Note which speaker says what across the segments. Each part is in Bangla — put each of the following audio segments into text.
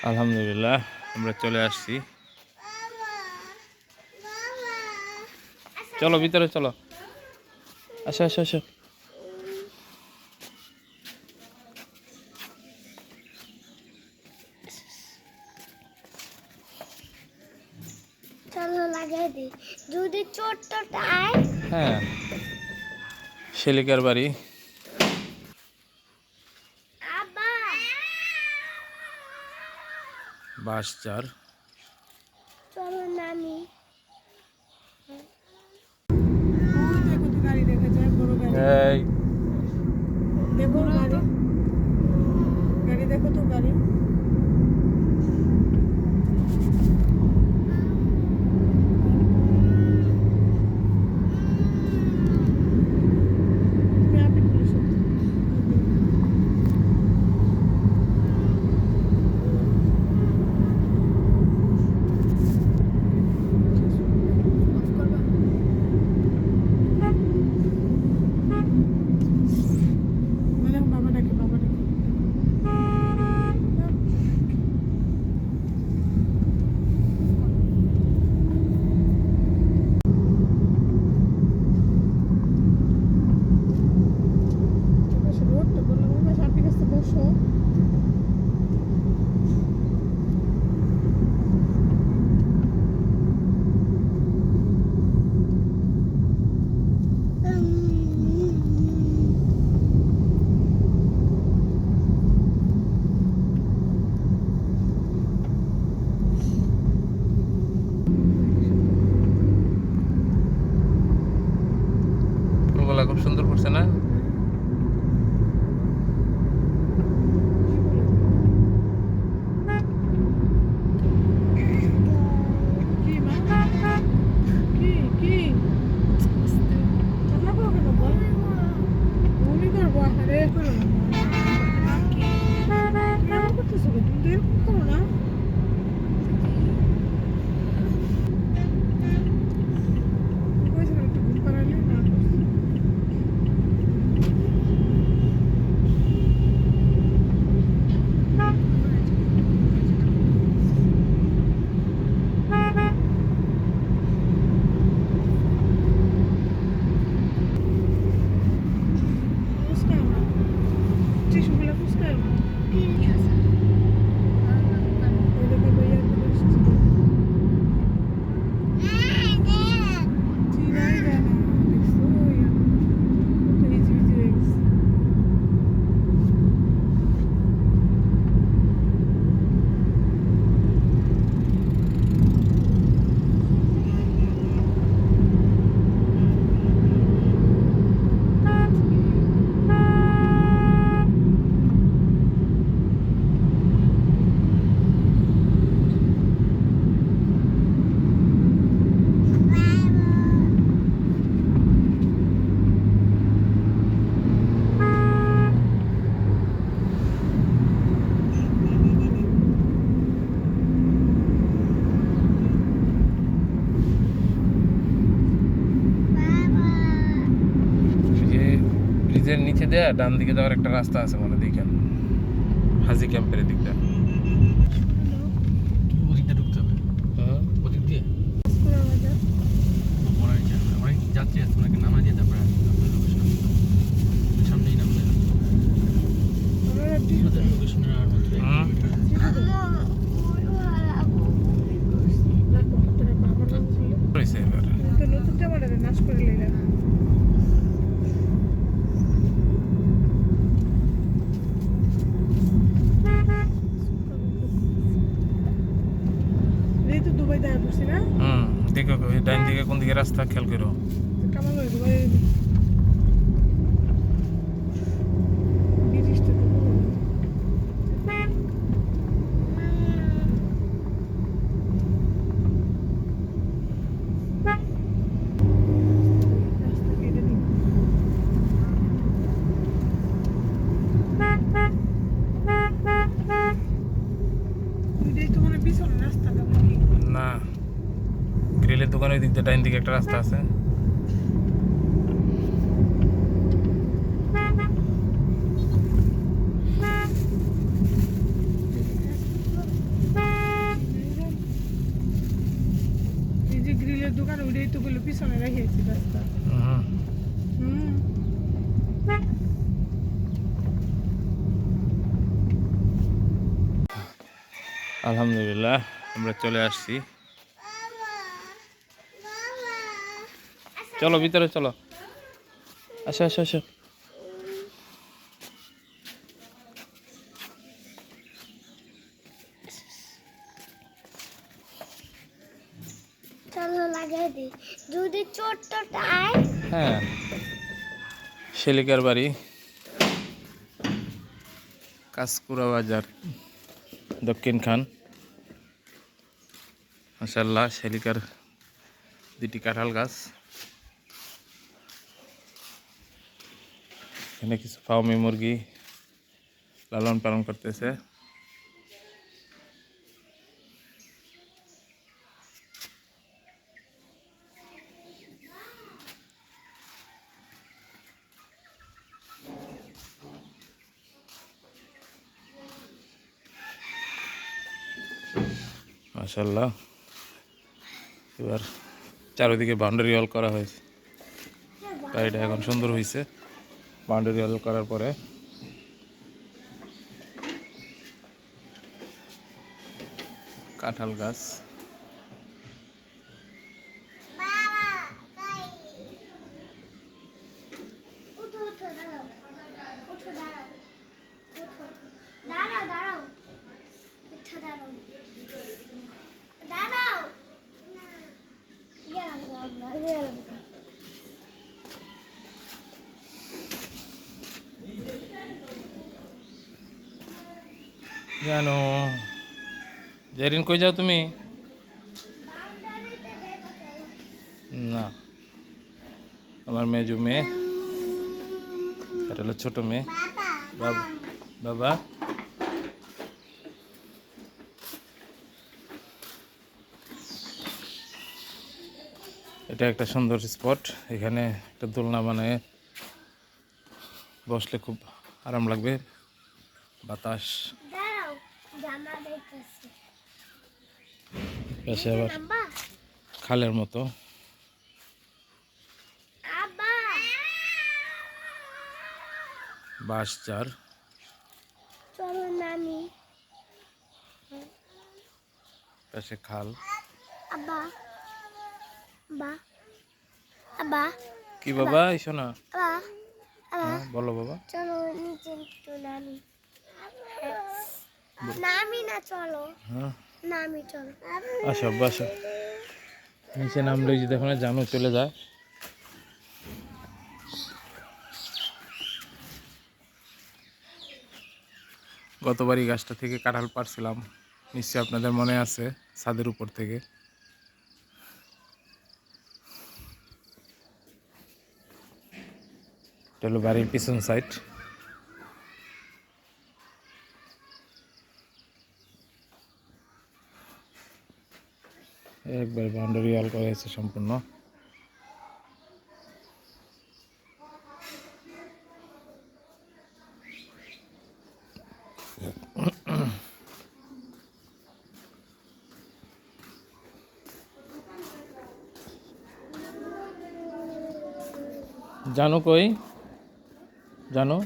Speaker 1: আলহামদুলিল্লাহ আমরা চলে আসছি। চলো ভিতরে চলো, আসো আসো আসো।
Speaker 2: চলো লাগাই দিই যদি চোট টোট আয়।
Speaker 1: হ্যাঁ, শেলিকার বাড়ি।
Speaker 2: আব্বা
Speaker 1: বাঁশঝাড়।
Speaker 2: চলো নানি।
Speaker 3: গাড়ি দেখা যায়, বড় গাড়ি।
Speaker 1: এই
Speaker 3: দেখো গাড়ি, গাড়ি দেখো তো গাড়ি। বাবা ডাকে, বাবা ডাকে। রোডটা বললাম আমার পাশে, আপনি কাছে বসো।
Speaker 1: ফুলগুলা খুব সুন্দর করছে না?
Speaker 3: কি মা? কি কি রান্না করবো কেন বল? বমি করবো, আরে করো না। কি এরকম করতেছো গো? তুমি তো এরকম করো না। কইছিলাম একটু ঘুম পাড়ালে না করছি। ফুসকা না, টিস্যুগুলো ফুসকা না। ওইটাকে বইয়া করে এসেছি। চিনাই যায় না, দেখছো? ইয়া, কত হিজি বিজি হয়ে গেছে।
Speaker 1: ব্রিজের নিচে দেয়া ডান দিকে যাওয়ার একটা রাস্তা আছে মানে দেখেন, হাজি ক্যাম্পের দিকটা।
Speaker 4: ওদিকটা ঢুকতে হবে, ওদিক দিয়ে
Speaker 3: পুরো বাজার।
Speaker 4: অনেক যাত্রী আছে, ওনাকে নামা দিয়ে তারপরে আপনার লোকেশন সামনেই নামবে।
Speaker 3: আমরা টিস্যু
Speaker 4: আমাদের লোকেশনের আর মাত্র 1 কিলোমিটার।
Speaker 3: রাখো ভিতরে, বাবার নাম ছিল।
Speaker 1: হয়েছে এবার।
Speaker 3: তো নতুন জামাটা নাশ করে লইলাম। এই তো দুবাই দেখা করছি না,
Speaker 1: দেখো ওই ডাইন দিকে কোন দিকে রাস্তা খেয়াল করো।
Speaker 3: কামাল হয়ে দুবাই ব্রিটিশটা তো পুরো। রাস্তা কেটে দিই। দুইটাই তো মানে পিছনে রাস্তাটা নাকি?
Speaker 1: না, গ্রিলের দোকানের দিক দিয়ে ডাইন দিকে একটা রাস্তা আছে।
Speaker 3: যে দোকানে উঠেই তো গুলো পিছনে রেখেছি রাস্তা হুম
Speaker 1: আলহামদুলিল্লাহ আমরা চলে আসছি। চলো ভিতরে চলো, আসো আসো আসো।
Speaker 2: চলো লাগাই দিই যদি ছোট্টটায়
Speaker 1: হ্যাঁ, শেলিকার বাড়ি, কাঁচকুড়া বাজার, দক্ষিণ খান। মাশাআল্লাহ, শেলিকার দুটি কাঁঠাল গাছ। এখানে কিছু ফার্মি মুরগি লালন পালন করতেছে। মাশাআল্লাহ, এবার চারিদিকে বাউন্ডারি ওয়াল করা হয়েছে। বাড়িটা এখন সুন্দর হয়েছে বাউন্ডারি ওয়াল করার পরে। কাঁঠাল গাছ,
Speaker 2: উঠো উঠো দাঁড়াও উঠো দাঁড়াও উঠো দাঁড়াও দাঁড়াও উঠো দাঁড়াও দাঁড়াও গেলাম গেলাম
Speaker 1: জানো জেরিন কই যাও তুমি? না, আমার মেজু মেয়ে, এটা হলো ছোট মেয়ে। বাবা বাবা এটা একটা সুন্দর স্পট। এখানে একটা দোলনা বানায় বসলে খুব আরাম লাগবে, বাতাস।
Speaker 2: দাঁড়াও জামা দেখতেছি
Speaker 1: পাশে আবার
Speaker 2: আব্বা
Speaker 1: খালের মতো।
Speaker 2: আব্বা
Speaker 1: বাঁশ চার,
Speaker 2: চলো নামি
Speaker 1: পাশে খাল।
Speaker 2: আব্বা আব্বা আব্বা
Speaker 1: কি বাবা এসো না।
Speaker 2: আব্বা আব্বা
Speaker 1: হ্যাঁ বলো বাবা।
Speaker 2: চলো নিচে একটু নামি নামি না চলো
Speaker 1: হ্যাঁ
Speaker 2: নামি চলো
Speaker 1: আসো বাসো। নিচে নামলে যে দেখো না জানু চলে যায়। গতবারই গাছটা থেকে কাঁঠাল পাড়ছিলাম, নিশ্চয়ই আপনাদের মনে আছে, ছাদের উপর থেকে। এটা হলো বাড়ির পিছন সাইড। একবার বাউন্ডারি ওয়াল করা হয়েছে সম্পূর্ণ। জানো কই? জানো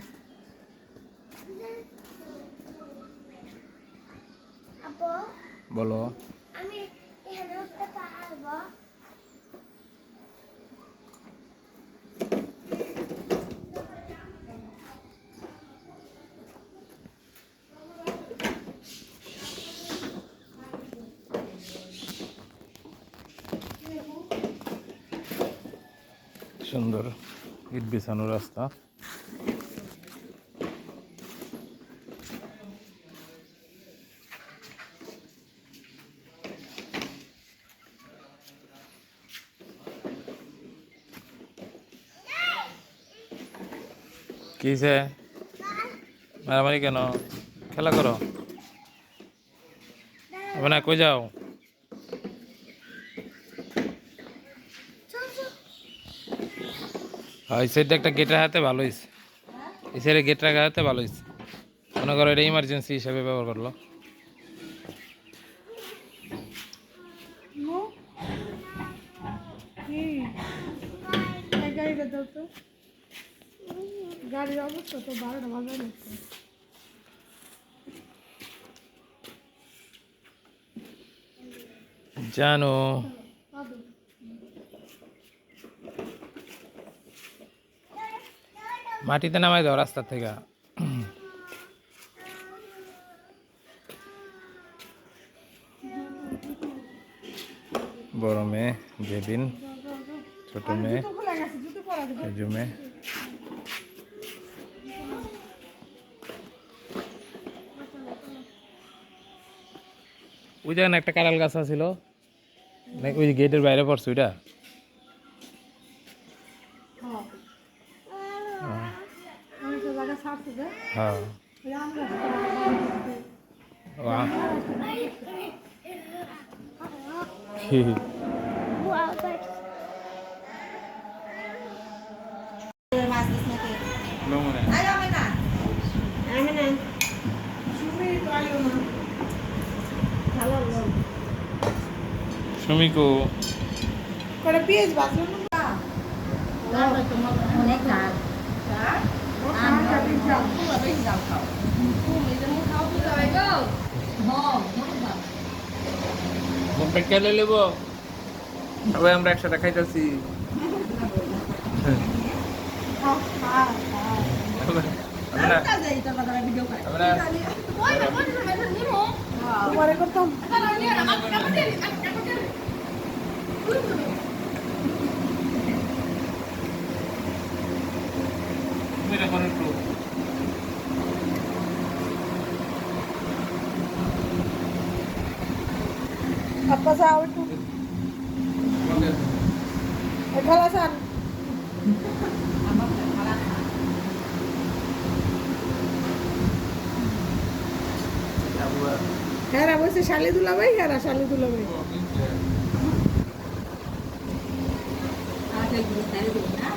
Speaker 2: আপু
Speaker 1: বলো।
Speaker 2: আমি এখানে উঠতে পারবো
Speaker 1: সুন্দর ইট বিছানো রাস্তা। কিসে মারামারি কেন? খেলা করো হবে না? কই যাও? এই সাইডে একটা গেটের হাতে ভালো হয়েছে, এই সাইডে গেট রাখা হাতে ভালো হয়েছে। মনে করো এটা ইমার্জেন্সি হিসাবে ব্যবহার করলো।
Speaker 3: দাও তো গাড়ির অবস্থা তো 12টা বাজে লাগছে
Speaker 1: জানো মাটিতে নামাই দাও রাস্তা থেকে। বড় মেয়ে জেবিন, ছোট মেয়ে
Speaker 3: জুতো খুলে গেছে জুতো পরা দেবে
Speaker 1: এজু মেয়ে। ওই জায়গায় একটা কাঁঠাল গাছ ছিল নাকি ওই গেটের বাইরে পড়ছে ওইটা?
Speaker 3: আমি তো জায়গা ছাড়তে দে
Speaker 1: হ্যাঁ
Speaker 3: ওই আমরা
Speaker 1: বাহ।
Speaker 2: Wow, but
Speaker 3: সুমি পাইলো না
Speaker 1: সুমিকো
Speaker 3: করে পেঁয়াজ বাজলো না
Speaker 5: অনেক ঝাল
Speaker 3: ও খান খাবি যাও
Speaker 1: কোনটা কেলে নেব? সবাই আমরা একসাথে খাইতেছি।
Speaker 3: তোমারে করতাম apa sahur itu kalasan hera বসে শালি দুলাভাই hera শালি দুলাভাই
Speaker 5: আর এই জিনিস তাই দিই না